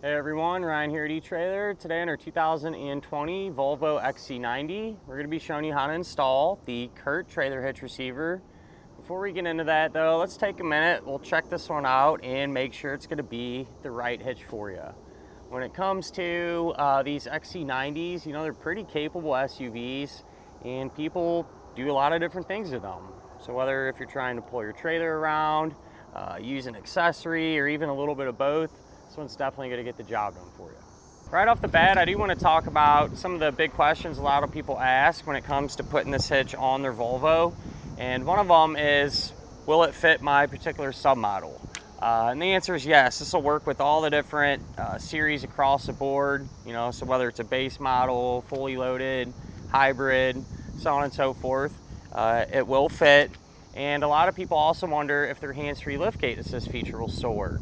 Hey everyone, Ryan here at eTrailer. Today in our 2020 Volvo XC90, we're going to be showing you how to install the Curt Trailer Hitch Receiver. Before we get into that though, let's take a minute, we'll check this one out and make sure it's going to be the right hitch for you. When it comes to these XC90s, you know, they're pretty capable SUVs and people do a lot of different things with them. So whether if you're trying to pull your trailer around, use an accessory, or even a little bit of both, this one's definitely going to get the job done for you. Right off the bat, I do want to talk about some of the big questions a lot of people ask when it comes to putting this hitch on their Volvo. And one of them is, will it fit my particular submodel? And the answer is yes. This will work with all the different series across the board, you know, so whether it's a base model, fully loaded, hybrid, so on and so forth, it will fit. And a lot of people also wonder if their hands-free liftgate assist feature will still work.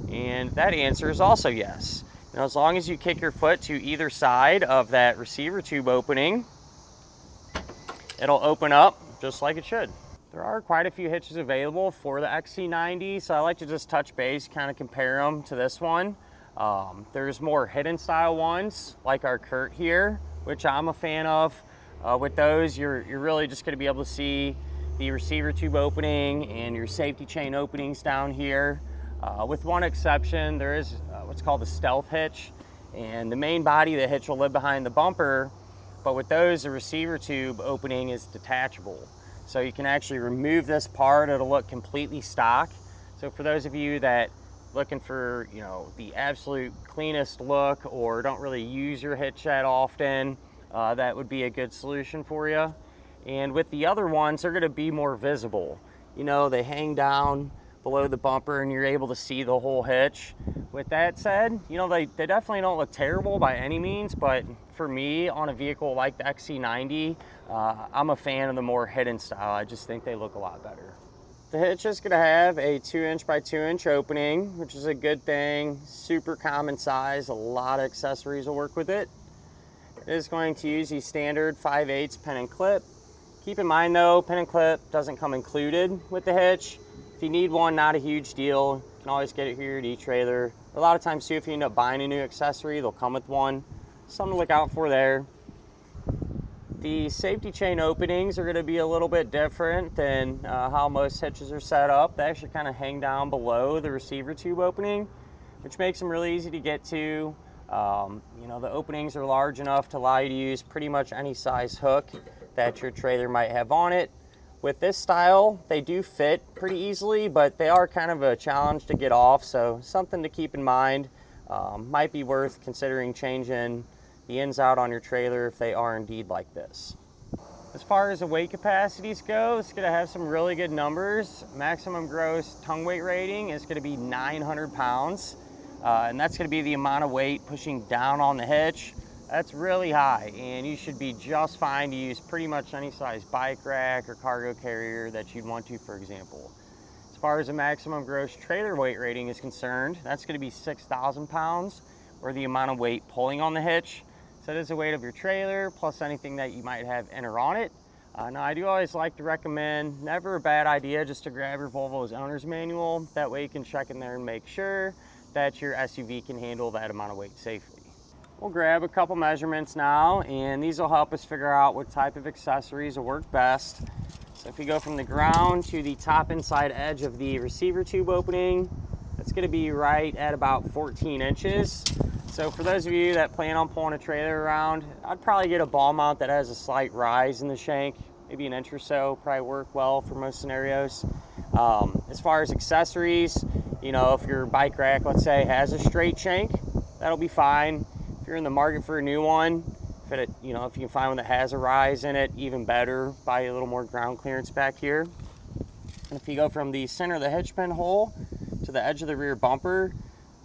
And that answer is also yes. You know, as long as you kick your foot to either side of that receiver tube opening, it'll open up just like it should. There are quite a few hitches available for the XC90, so I like to just touch base, kind of compare them to this one. There's more hidden style ones, like our Curt here, which I'm a fan of. With those, you're really just gonna be able to see the receiver tube opening and your safety chain openings down here. With one exception, there is what's called a stealth hitch, and the main body of the hitch will live behind the bumper, but with those, the receiver tube opening is detachable. So you can actually remove this part, it'll look completely stock. So for those of you that looking for, you know, the absolute cleanest look or don't really use your hitch that often, that would be a good solution for you. And with the other ones, they're gonna be more visible. You know, they hang down below the bumper and you're able to see the whole hitch. With that said, you know, they definitely don't look terrible by any means, but for me, on a vehicle like the XC90, I'm a fan of the more hidden style. I just think they look a lot better. The hitch is gonna have a 2" by 2" opening, which is a good thing. Super common size, a lot of accessories will work with it. It is going to use the standard 5/8 pin and clip. Keep in mind though, pin and clip doesn't come included with the hitch. If you need one, not a huge deal. You can always get it here at eTrailer. A lot of times too, if you end up buying a new accessory, they'll come with one. Something to look out for there. The safety chain openings are going to be a little bit different than how most hitches are set up. They actually kind of hang down below the receiver tube opening, which makes them really easy to get to. You know, the openings are large enough to allow you to use pretty much any size hook that your trailer might have on it. With this style, they do fit pretty easily, but they are kind of a challenge to get off, so something to keep in mind. Might be worth considering changing the ins out on your trailer if they are indeed like this. As far as the weight capacities go, it's going to have some really good numbers. Maximum gross tongue weight rating is going to be 900 pounds, and that's going to be the amount of weight pushing down on the hitch. That's really high, and you should be just fine to use pretty much any size bike rack or cargo carrier that you'd want to, for example. As far as the maximum gross trailer weight rating is concerned, that's going to be 6,000 pounds, or the amount of weight pulling on the hitch. So that is the weight of your trailer, plus anything that you might have in or on it. Now, I do always like to recommend, never a bad idea just to grab your Volvo's owner's manual. That way you can check in there and make sure that your SUV can handle that amount of weight safely. We'll grab a couple measurements now, and these will help us figure out what type of accessories will work best. So if you go from the ground to the top inside edge of the receiver tube opening, that's going to be right at about 14 inches. So for those of you that plan on pulling a trailer around, I'd probably get a ball mount that has a slight rise in the shank, maybe an inch or so, probably work well for most scenarios. As far as accessories, you know, if your bike rack, let's say, has a straight shank, that'll be fine. If you're in the market for a new one, if you can find one that has a rise in it, even better. Buy a little more ground clearance back here. And if you go from the center of the hitch pin hole to the edge of the rear bumper,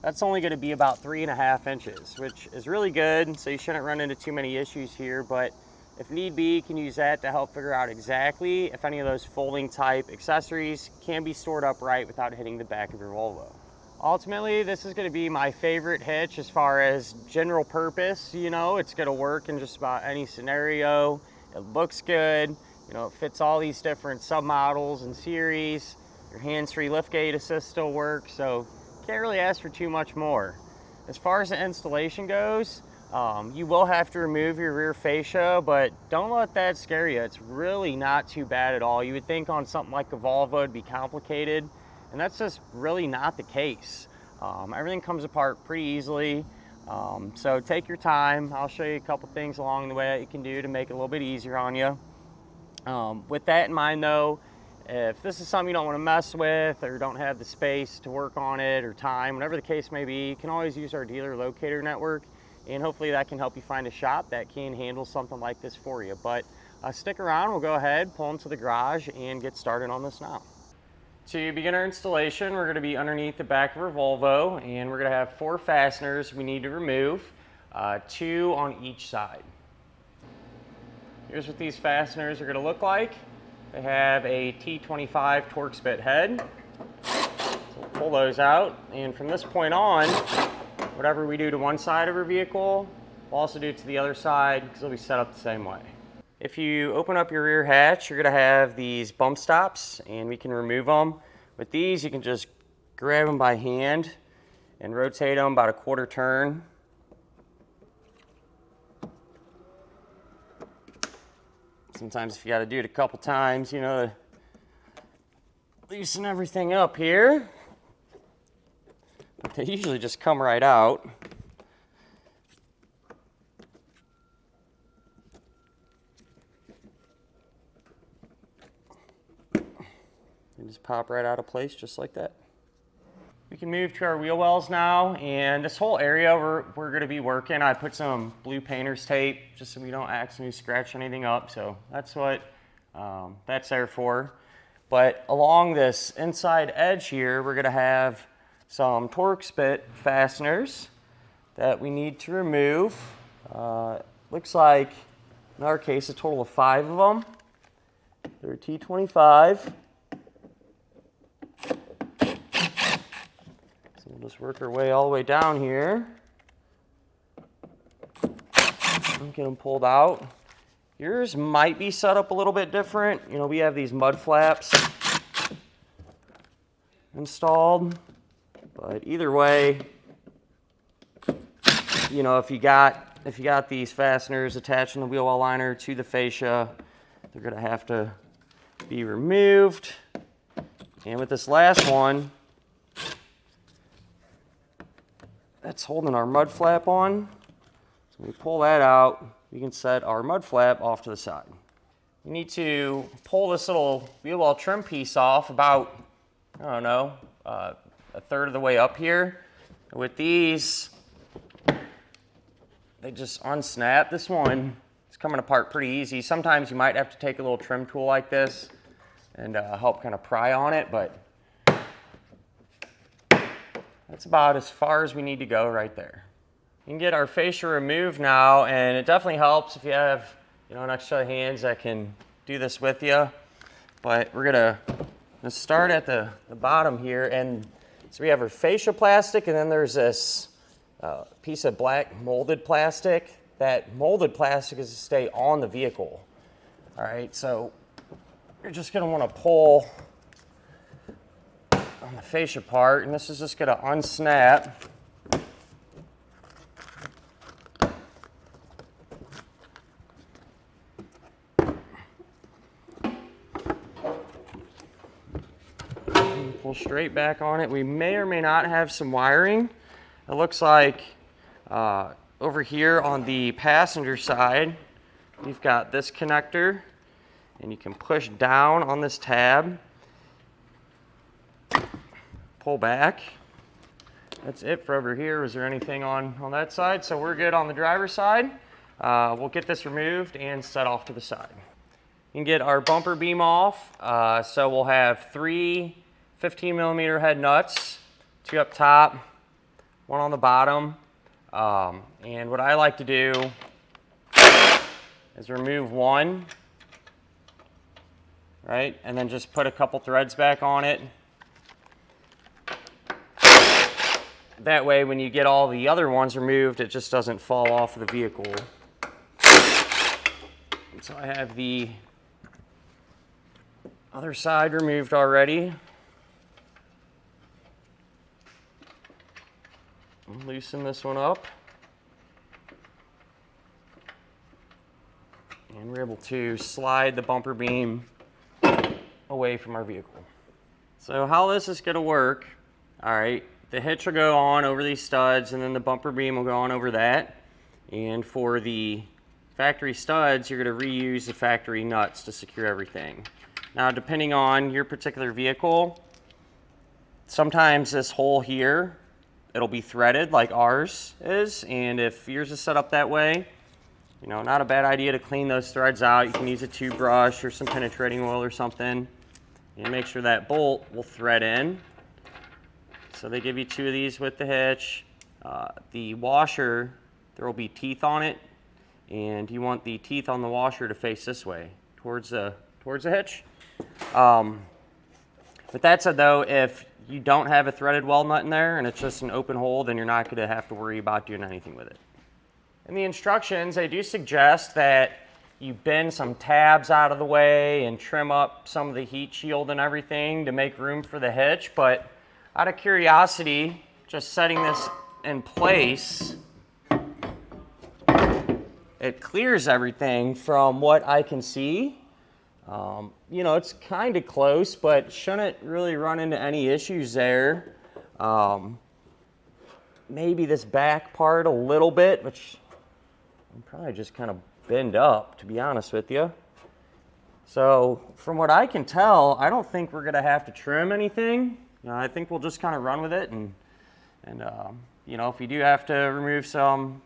that's only going to be about 3.5 inches, which is really good. So you shouldn't run into too many issues here. But if need be, you can use that to help figure out exactly if any of those folding type accessories can be stored upright without hitting the back of your Volvo. Ultimately, this is going to be my favorite hitch as far as general purpose. You know, it's going to work in just about any scenario. It looks good. You know, it fits all these different submodels and series. Your hands-free liftgate assist still works, so can't really ask for too much more. As far as the installation goes, you will have to remove your rear fascia, but don't let that scare you. It's really not too bad at all. You would think on something like a Volvo it'd be complicated, and that's just really not the case. Everything comes apart pretty easily, so take your time. I'll show you a couple things along the way that you can do to make it a little bit easier on you. With that in mind though, if this is something you don't want to mess with or don't have the space to work on it or time, whatever the case may be, you can always use our dealer locator network, and hopefully that can help you find a shop that can handle something like this for you. But stick around, we'll go ahead, pull into the garage and get started on this now. To begin our installation, we're going to be underneath the back of our Volvo, and we're going to have 4 fasteners we need to remove, 2 on each side. Here's what these fasteners are going to look like. They have a T25 Torx bit head. So we'll pull those out, and from this point on, whatever we do to one side of our vehicle, we'll also do it to the other side because they'll be set up the same way. If you open up your rear hatch, you're going to have these bump stops, and we can remove them. With these, you can just grab them by hand and rotate them about a quarter turn. Sometimes if you got to do it a couple times, you know, to loosen everything up here. But they usually just come right out. And just pop right out of place just like that. We can move to our wheel wells now, and this whole area we're going to be working, I put some blue painter's tape just so we don't accidentally scratch anything up, so that's what that's there for. But along this inside edge here, we're going to have some Torx bit fasteners that we need to remove. Looks like, in our case, a total of 5 of them. They're T25. We'll just work our way all the way down here and get them pulled out. Yours might be set up a little bit different. You know, we have these mud flaps installed, but either way, you know, if you got these fasteners attaching the wheel well liner to the fascia, they're going to have to be removed. And with this last one, that's holding our mud flap on. So when we pull that out, we can set our mud flap off to the side. You need to pull this little wheel well trim piece off about, I don't know, a third of the way up here. With these, they just unsnap. This one is coming apart pretty easy. Sometimes you might have to take a little trim tool like this and help kind of pry on it, but that's about as far as we need to go right there. You can get our fascia removed now, and it definitely helps if you have, you know, an extra set of hands that can do this with you. But we're gonna start at the bottom here, and so we have our fascia plastic, and then there's this piece of black molded plastic. That molded plastic is to stay on the vehicle. All right, so you're just gonna want to pull on the fascia part, and this is just going to unsnap. And pull straight back on it. We may or may not have some wiring. It looks like over here on the passenger side, we've got this connector, and you can push down on this tab, pull back. That's it for over here. Was there anything on that side? So we're good on the driver's side. We'll get this removed and set off to the side. You can get our bumper beam off. So we'll have 3 15mm head nuts, 2 up top, 1 on the bottom. And what I like to do is remove 1, right? And then just put a couple threads back on it. That way, when you get all the other ones removed, it just doesn't fall off of the vehicle. So I have the other side removed already. loosen this one up. And we're able to slide the bumper beam away from our vehicle. So how this is going to work, all right, the hitch will go on over these studs and then the bumper beam will go on over that. And for the factory studs, you're going to reuse the factory nuts to secure everything. Now, depending on your particular vehicle, sometimes this hole here, it'll be threaded like ours is. And if yours is set up that way, you know, not a bad idea to clean those threads out. You can use a tube brush or some penetrating oil or something and make sure that bolt will thread in. So they give you 2 of these with the hitch. The washer, there will be teeth on it, and you want the teeth on the washer to face this way towards the hitch. With that said though, if you don't have a threaded weld nut in there and it's just an open hole, then you're not going to have to worry about doing anything with it. In the instructions, they do suggest that you bend some tabs out of the way and trim up some of the heat shield and everything to make room for the hitch, but out of curiosity, just setting this in place, it clears everything from what I can see. You know, it's kind of close, but shouldn't really run into any issues there. Maybe this back part a little bit, which I'm probably just kind of bend up, to be honest with you. So from what I can tell, I don't think we're going to have to trim anything. I think we'll just kind of run with it, and you know, if we do have to remove some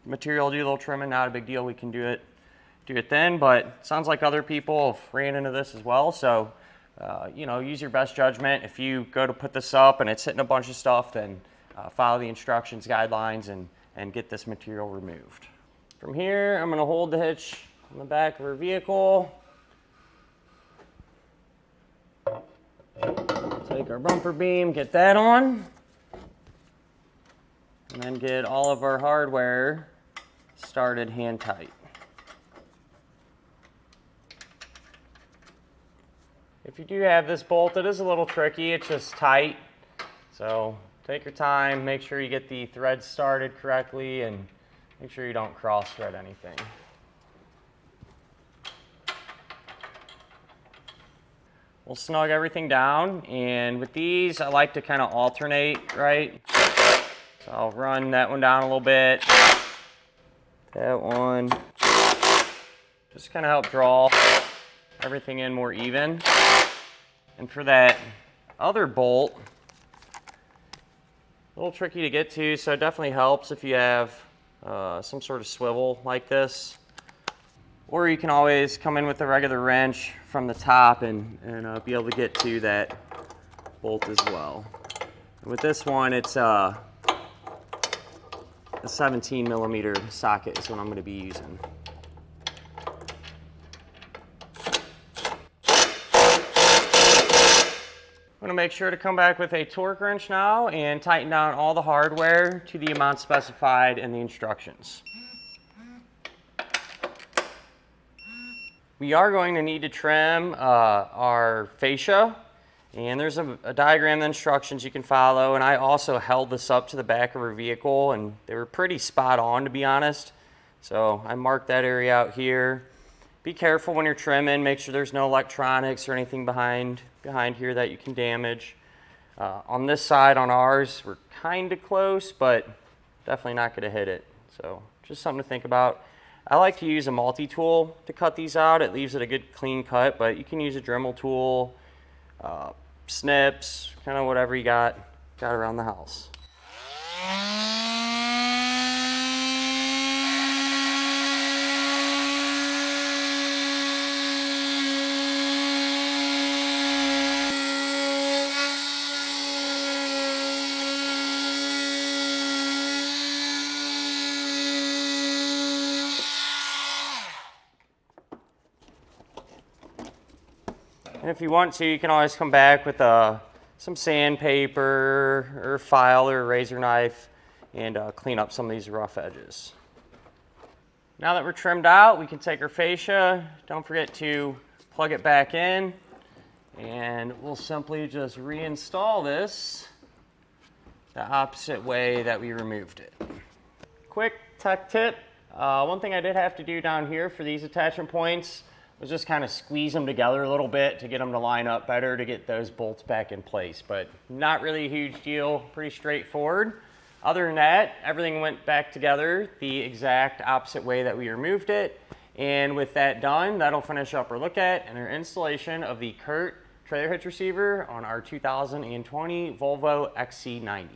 material, do a little trimming, not a big deal. We can do it then. But it sounds like other people have ran into this as well. So you know, use your best judgment. If you go to put this up and it's hitting a bunch of stuff, then follow the instructions, guidelines, and get this material removed. From here, I'm going to hold the hitch on the back of our vehicle. Take our bumper beam, get that on, and then get all of our hardware started hand tight. If you do have this bolt, it is a little tricky. It's just tight. So take your time, make sure you get the threads started correctly, and make sure you don't cross thread anything. We'll snug everything down, and with these, I like to kind of alternate, right? So I'll run that one down a little bit, that one, just kind of help draw everything in more even. And for that other bolt, a little tricky to get to, so it definitely helps if you have some sort of swivel like this. Or you can always come in with a regular wrench from the top and be able to get to that bolt as well. And with this one, it's a 17 millimeter socket is what I'm going to be using. I'm going to make sure to come back with a torque wrench now and tighten down all the hardware to the amount specified in the instructions. We are going to need to trim our fascia, and there's a diagram of instructions you can follow, and I also held this up to the back of our vehicle, and they were pretty spot on, to be honest. So I marked that area out here. Be careful when you're trimming, make sure there's no electronics or anything behind here that you can damage. On this side, on ours, we're kind of close, but definitely not going to hit it. So just something to think about. I like to use a multi-tool to cut these out. It leaves it a good clean cut, but you can use a Dremel tool, snips, kind of whatever you got around the house. And if you want to, you can always come back with some sandpaper or file or a razor knife and clean up some of these rough edges. Now that we're trimmed out, we can take our fascia. Don't forget to plug it back in, and we'll simply just reinstall this the opposite way that we removed it. Quick tech tip, one thing I did have to do down here for these attachment points was just kind of squeeze them together a little bit to get them to line up better to get those bolts back in place, but not really a huge deal, pretty straightforward. Other than that, everything went back together the exact opposite way that we removed it. And with that done, that'll finish up our look at and our installation of the Curt Trailer Hitch Receiver on our 2020 Volvo XC90.